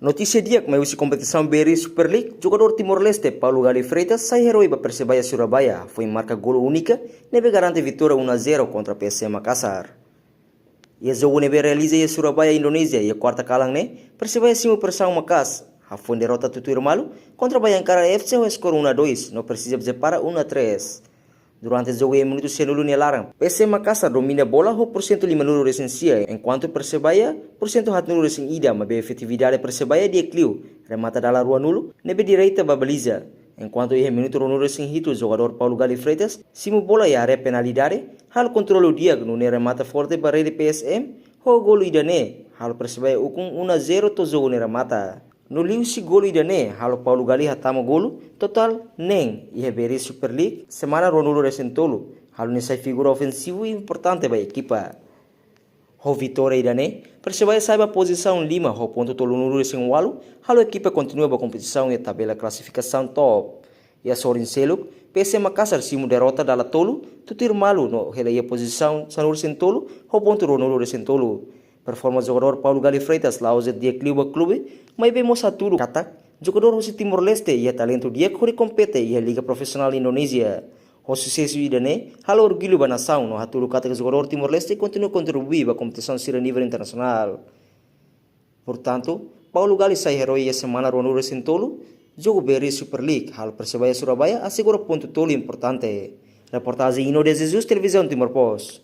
Notícia dia que maiusi competição BRI Super League, jogador Timor-Leste Paulo Gali Freitas sai herói para Persebaya Surabaya, foi marca gol única, nebe garante vitória 1-0 contra PSM Makassar. E a jogo nebe realiza em Surabaya, Indonesia, e a quarta kalang ne, Persebaya simu persang Makas, foi derrota tutuir malu contra Bayangkara FC o skor 1-2, não precisa para 1-3. Durante o jogo em minuto senulu larang, PSM Makassar domina bola ho porcento 5 resensia, enquanto Persebaya porcento hat nulu resen ida, mas efetividade Persebaya dia cliu, remata dalam rua nulu, nebe direita babaliza. Enquanto em minuto nulu resen hito, jogador Paulo Gali Freitas, simu bola ya are penalidade, hal controlo dia no remata forte para de PSM, ho gol ida ne, hal Persebaya ukung 1-0 to jogo ne remata. No liu si golo idane, halo Paulo Gali hatama golo, total neng, ia beri Super League, semana Ronaldo resentolo, halo nessa figura ofensivo importante ba equipa. Ho vitória idane, Persebaya saiba posição 5, ho ponto tolo nulu resen walu, halo equipa continua ba competição e tabela classificação top. Ia sorin seluk, PSM Makassar simu derrota dala tolo, tutir malu no hela ia posição sanur sentolo, ho ponto Ronaldo resentolo. Performance jogador Paulo Gali Freitas lá hoje dia clube, mas bem moça tudo. Kata, jogador hoje Timor-Leste e talento dia que compete e a liga profissional Indonesia. O sucesso idane, halo orgulho ba nação no haturu kata que jogador Timor-Leste continua contribuir para a competição a nível internacional. Portanto, Paulo Gali sai herói essa semana Ronaldo Sentolo, jogo BRI Super League, hal Persebaya Surabaya assegura ponto tolo importante. Reportagem Ino de Jesus, Televisão Timor Post.